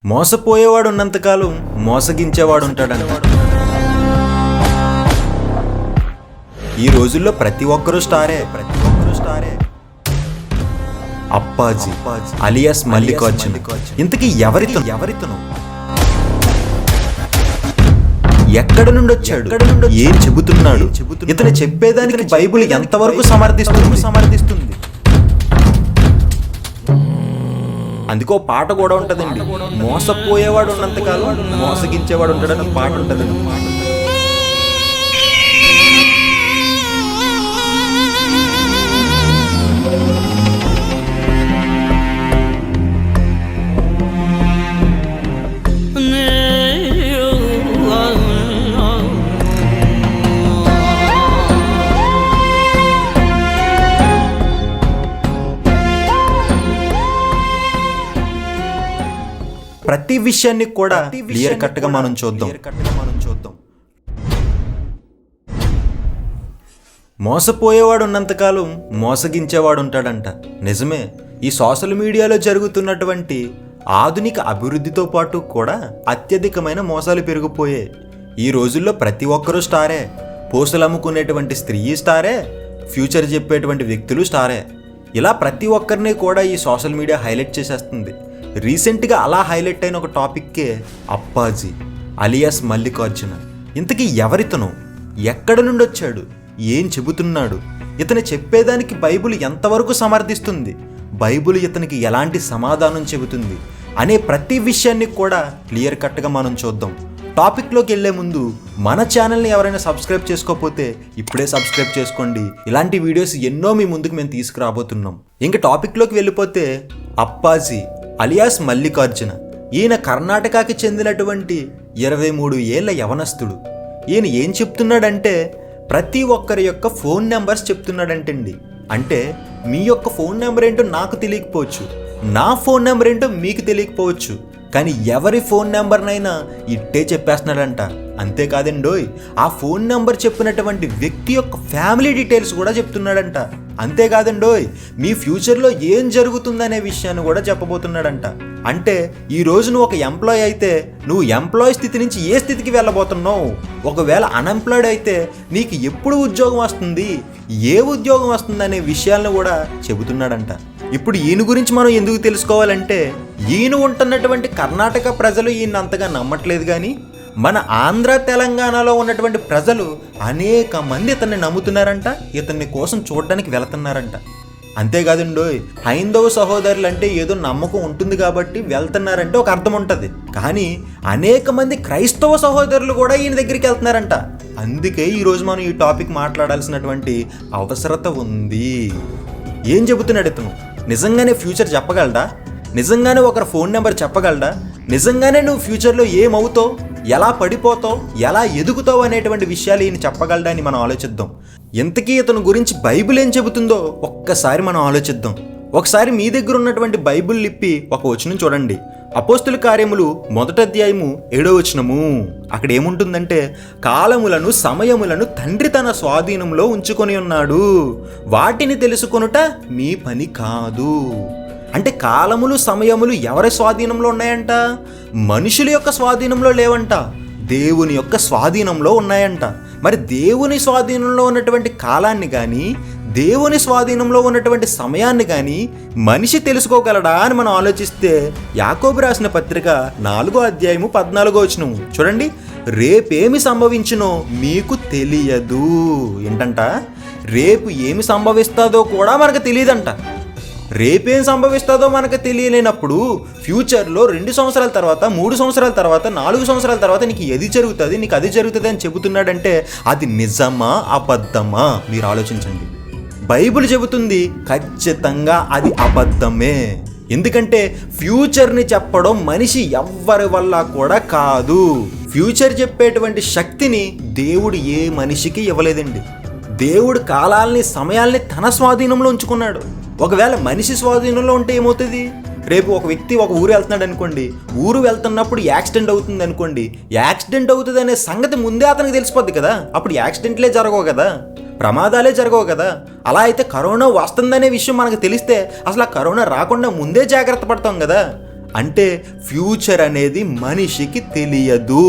మోసపోయేవాడు ఉన్నంతకాలం మోసగించేవాడు ఉంటాడంట. ఈ రోజుల్లో ప్రతి ఒక్కరూ స్టారే. అప్పాజీ అలియాస్ మల్లికార్జున్. ఇంతకీ ఎవరితను ఎక్కడ నుండి వచ్చాడు, ఏం చెబుతున్నాడు, ఇతను చెప్పేదానికి బైబిల్ ఎంతవరకు సమర్థిస్తుంది. అందుకో పాట కూడా ఉంటదండి, మోసపోయేవాడు ఉన్నంతకాలం మోసగించేవాడు ఉంటాడని పాట ఉంటదండి. ప్రతి విషయాన్ని కూడా క్లియర్ కట్ గా మనం చూద్దాం. మోసపోయేవాడు ఉన్నంతకాలం మోసగించేవాడు ఉంటాడంట. నిజమే. ఈ సోషల్ మీడియాలో జరుగుతున్నటువంటి ఆధునిక అభివృద్ధితో పాటు కూడా అత్యధికమైన మోసాలు పెరిగిపోయాయి. ఈ రోజుల్లో ప్రతి ఒక్కరూ స్టారే. పోస్టులు అమ్ముకునేటువంటి స్త్రీ స్టారే, ఫ్యూచర్ చెప్పేటువంటి వ్యక్తులు స్టారే. ఇలా ప్రతి ఒక్కరిని కూడా ఈ సోషల్ మీడియా హైలైట్ చేసేస్తుంది. రీసెంట్గా అలా హైలైట్ అయిన ఒక టాపిక్కే అప్పాజీ అలియాస్ మల్లికార్జున. ఇంతకీ ఎవరితను, ఎక్కడ నుండి వచ్చాడు, ఏం చెబుతున్నాడు, ఇతను చెప్పేదానికి బైబిల్ ఎంతవరకు సమర్థిస్తుంది, బైబిల్ ఇతనికి ఎలాంటి సమాధానం చెబుతుంది అనే ప్రతి విషయాన్ని కూడా క్లియర్ కట్గా మనం చూద్దాం. టాపిక్లోకి వెళ్లే ముందు మన ఛానల్ని ఎవరైనా సబ్స్క్రైబ్ చేసుకోకపోతే ఇప్పుడే సబ్స్క్రైబ్ చేసుకోండి. ఇలాంటి వీడియోస్ ఎన్నో మీ ముందుకు మేము తీసుకురాబోతున్నాం. ఇంకా టాపిక్లోకి వెళ్ళిపోతే అప్పాజీ అలియాస్ మల్లికార్జున. ఈయన కర్ణాటకకి చెందినటువంటి 23 ఏళ్ల యవనస్తుడు. ఈయన ఏం చెప్తున్నాడంటే ప్రతి ఒక్కరి యొక్క ఫోన్ నెంబర్స్ చెప్తున్నాడంటండి. అంటే మీ యొక్క ఫోన్ నెంబర్ ఏంటో నాకు తెలియకపోవచ్చు, నా ఫోన్ నెంబర్ ఏంటో మీకు తెలియకపోవచ్చు, కానీ ఎవరి ఫోన్ నెంబర్నైనా ఇట్టే చెప్పేస్తున్నాడంట. అంతేకాదండోయ్, ఆ ఫోన్ నెంబర్ చెప్పినటువంటి వ్యక్తి యొక్క ఫ్యామిలీ డీటెయిల్స్ కూడా చెప్తున్నాడంట. అంతేకాదండోయ్, మీ ఫ్యూచర్లో ఏం జరుగుతుందనే విషయాన్ని కూడా చెప్పబోతున్నాడంట. అంటే ఈ రోజు నువ్వు ఒక ఎంప్లాయ్ అయితే నువ్వు ఎంప్లాయ్ స్థితి నుంచి ఏ స్థితికి వెళ్ళబోతున్నావు, ఒకవేళ అన్ఎంప్లాయిడ్ అయితే నీకు ఎప్పుడు ఉద్యోగం వస్తుంది, ఏ ఉద్యోగం వస్తుంది అనే విషయాలను కూడా చెబుతున్నాడంట. ఇప్పుడు ఈయన గురించి మనం ఎందుకు తెలుసుకోవాలంటే ఈయన ఉంటున్నటువంటి కర్ణాటక ప్రజలు ఈయన అంతగా నమ్మట్లేదు, కానీ మన ఆంధ్ర తెలంగాణలో ఉన్నటువంటి ప్రజలు అనేక మంది ఇతన్ని నమ్ముతున్నారంట, ఇతన్ని కోసం చూడడానికి వెళ్తున్నారంట. అంతేకాదండో, హైందవ సహోదరులు అంటే ఏదో నమ్మకం ఉంటుంది కాబట్టి వెళ్తున్నారంటే ఒక అర్థం ఉంటుంది, కానీ అనేక మంది క్రైస్తవ సహోదరులు కూడా ఈయన దగ్గరికి వెళ్తున్నారంట. అందుకే ఈరోజు మనం ఈ టాపిక్ మాట్లాడాల్సినటువంటి అవసరత ఉంది. ఏం చెబుతున్నాడు ఇతను? నిజంగానే ఫ్యూచర్ చెప్పగలడా? నిజంగానే ఒకరి ఫోన్ నెంబర్ చెప్పగలడా? నిజంగానే నువ్వు ఫ్యూచర్లో ఏమవుతావు, ఎలా పడిపోతావు, ఎలా ఎదుగుతావు అనేటువంటి విషయాలు ఈయన చెప్పగలడా అని మనం ఆలోచిద్దాం. ఇంతకీ ఇతను గురించి బైబిల్ ఏం చెబుతుందో ఒక్కసారి మనం ఆలోచిద్దాం. ఒకసారి మీ దగ్గర ఉన్నటువంటి బైబిల్ లిప్పి ఒక వచనం చూడండి. అపోస్తుల కార్యములు 1వ అధ్యాయము 7వ వచనము. అక్కడ ఏముంటుందంటే, కాలములను సమయములను తండ్రి తన స్వాధీనంలో ఉంచుకొని ఉన్నాడు, వాటిని తెలుసుకొనుట మీ పని కాదు. అంటే కాలములు సమయములు ఎవరి స్వాధీనంలో ఉన్నాయంట? మనుషుల యొక్క స్వాధీనంలో లేవంట, దేవుని యొక్క స్వాధీనంలో ఉన్నాయంట. మరి దేవుని స్వాధీనంలో ఉన్నటువంటి కాలాన్ని కానీ దేవుని స్వాధీనంలో ఉన్నటువంటి సమయాన్ని కానీ మనిషి తెలుసుకోగలడా అని మనం ఆలోచిస్తే యాకోబు రాసిన పత్రిక 4వ అధ్యాయము 14వ వచనం చూడండి. రేపేమి సంభవించునో మీకు తెలియదు. ఏంటంట? రేపు ఏమి సంభవిస్తుందో కూడా మనకు తెలియదంట. రేపేం సంభవిస్తుందో మనకు తెలియలేనప్పుడు ఫ్యూచర్లో 2 సంవత్సరాల తర్వాత, 3 సంవత్సరాల తర్వాత, 4 సంవత్సరాల తర్వాత నీకు ఏది జరుగుతుంది, నీకు అది జరుగుతుంది అని చెబుతున్నాడంటే అది నిజమా అబద్ధమా? మీరు ఆలోచించండి. బైబిల్ చెబుతుంది ఖచ్చితంగా అది అబద్ధమే. ఎందుకంటే ఫ్యూచర్ని చెప్పడం మనిషి ఎవ్వరి వల్ల కూడా కాదు. ఫ్యూచర్ చెప్పేటువంటి శక్తిని దేవుడు ఏ మనిషికి ఇవ్వలేదండి. దేవుడు కాలాల్ని, సమయాల్ని తన స్వాధీనంలో ఉంచుకున్నాడు. ఒకవేళ మనిషి స్వాధీనంలో ఉంటే ఏమవుతుంది? రేపు ఒక వ్యక్తి ఒక ఊరు వెళ్తున్నాడు అనుకోండి, ఊరు వెళ్తున్నప్పుడు యాక్సిడెంట్ అవుతుంది అనుకోండి, యాక్సిడెంట్ అవుతుంది అనే సంగతి ముందే అతనికి తెలిసిపోద్ది కదా. అప్పుడు యాక్సిడెంట్లే జరగవు కదా, ప్రమాదాలే జరగవు కదా. అలా అయితే కరోనా వస్తుందనే విషయం మనకు తెలిస్తే అసలు ఆ కరోనా రాకుండా ముందే జాగ్రత్త పడతాం కదా. అంటే ఫ్యూచర్ అనేది మనిషికి తెలియదు.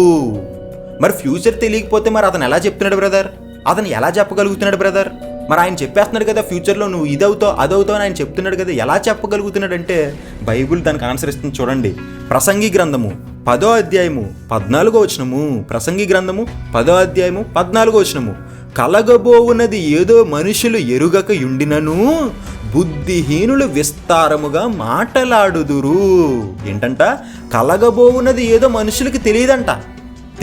మరి ఫ్యూచర్ తెలియకపోతే మరి అతను ఎలా చెప్తున్నాడు బ్రదర్? అతను ఎలా చెప్పగలుగుతున్నాడు బ్రదర్? మరి ఆయన చెప్పేస్తున్నాడు కదా ఫ్యూచర్లో నువ్వు ఇదవుతావు అదవుతావు అని ఆయన చెప్తున్నాడు కదా, ఎలా చెప్పగలుగుతున్నాడంటే బైబిల్ దానికి ఆన్సర్ ఇస్తుంది చూడండి. ప్రసంగి గ్రంథము 10వ అధ్యాయము 14వ వచనము. ప్రసంగి గ్రంథము 10వ అధ్యాయము 14వ వచనము. కలగబోవున్నది ఏదో మనుషులు ఎరుగక యుండినను బుద్ధిహీనులు విస్తారముగా మాటలాడుదురు. ఏంటంట? కలగబోవున్నది ఏదో మనుషులకి తెలియదంట.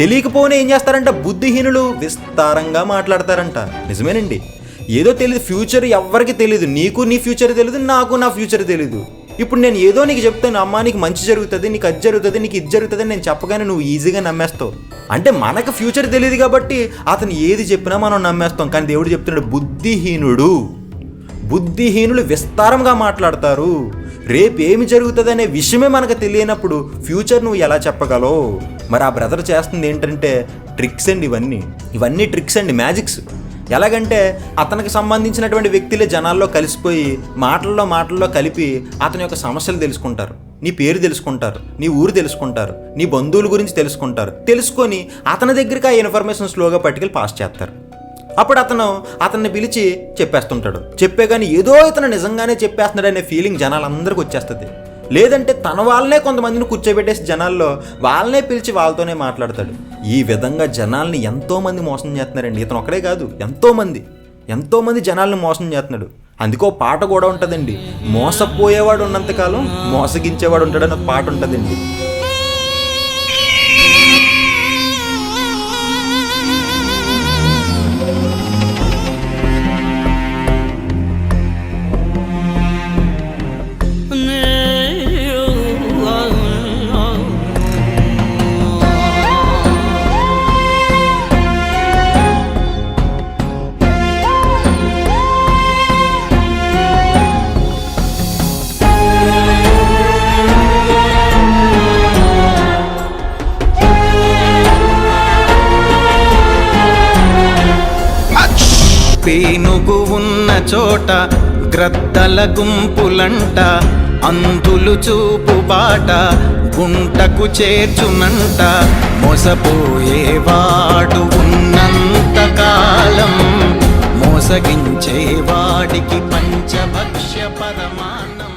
తెలియకపోయినా ఏం చేస్తారంట? బుద్ధిహీనులు విస్తారంగా మాట్లాడతారంట. నిజమేనండి, ఏదో తెలియదు. ఫ్యూచర్ ఎవ్వరికి తెలియదు. నీకు నీ ఫ్యూచర్ తెలియదు, నాకు నా ఫ్యూచర్ తెలియదు. ఇప్పుడు నేను ఏదో నీకు చెప్తాను, అమ్మా నీకు మంచి జరుగుతుంది, నీకు అది జరుగుతుంది, నీకు ఇది జరుగుతుంది అని నేను చెప్పగానే నువ్వు ఈజీగా నమ్మేస్తావు. అంటే మనకు ఫ్యూచర్ తెలియదు కాబట్టి అతను ఏది చెప్పినా మనం నమ్మేస్తాం. కానీ దేవుడు చెప్తున్నాడు బుద్ధిహీనులు విస్తారంగా మాట్లాడతారు. రేపు ఏమి జరుగుతుంది అనే విషయమే మనకు తెలియనప్పుడు ఫ్యూచర్ నువ్వు ఎలా చెప్పగలవు? మరి ఆ బ్రదర్ చేస్తుంది ఏంటంటే ట్రిక్స్ అండి. ఇవన్నీ ట్రిక్స్ అండి, మ్యాజిక్స్. ఎలాగంటే అతనికి సంబంధించినటువంటి వ్యక్తులే జనాల్లో కలిసిపోయి మాటల్లో కలిపి అతని యొక్క సమస్యలు తెలుసుకుంటారు, నీ పేరు తెలుసుకుంటారు, నీ ఊరు తెలుసుకుంటారు, నీ బంధువుల గురించి తెలుసుకొని అతని దగ్గరికి ఆ ఇన్ఫర్మేషన్ స్లోగా పట్టుకెళ్ళి పాస్ చేస్తారు. అప్పుడు అతన్ని పిలిచి చెప్పేస్తుంటాడు. చెప్పే కానీ ఏదో ఇతను నిజంగానే చెప్పేస్తున్నాడు అనే ఫీలింగ్ జనాలందరికీ వచ్చేస్తుంది. లేదంటే తన వాళ్ళనే కొంతమందిని కూర్చోబెట్టేసి జనాల్లో వాళ్ళనే పిలిచి వాళ్ళతోనే మాట్లాడతాడు. ఈ విధంగా జనాల్ని ఎంతోమంది మోసం చేస్తున్నారండి. ఇతను ఒకడే కాదు, ఎంతోమంది జనాల్ని మోసం చేస్తున్నాడు. అందుకో పాట కూడా ఉంటుందండి, మోసపోయేవాడు ఉన్నంతకాలం మోసగించేవాడు ఉంటాడని ఒక పాట ఉంటుందండి. పీనుగు ఉన్న చోట గ్రద్దల గుంపులంట, అంతులు చూపు బాట గుంటకు చేర్చునంట. మోసపోయేవాడు ఉన్నంత కాలం మోసగించేవాడికి పంచభక్ష్య పరమాన్నం.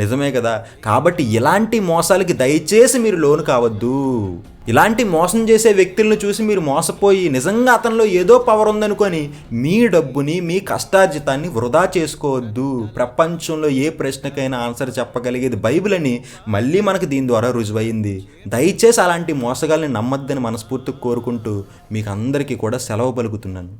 నిజమే కదా. కాబట్టి ఇలాంటి మోసాలకి దయచేసి మీరు లోను కావద్దు. ఇలాంటి మోసం చేసే వ్యక్తులను చూసి మీరు మోసపోయి నిజంగా అతనిలో ఏదో పవర్ ఉందనుకొని మీ డబ్బుని, మీ కష్టార్జితాన్ని వృధా చేసుకోవద్దు. ప్రపంచంలో ఏ ప్రశ్నకైనా ఆన్సర్ చెప్పగలిగేది బైబిల్ అని మళ్ళీ మనకు దీని ద్వారా రుజువైంది. దయచేసి అలాంటి మోసగాల్ని నమ్మద్దని మనస్ఫూర్తిగా కోరుకుంటూ మీకు అందరికీ కూడా సెలవు పలుకుతున్నాను.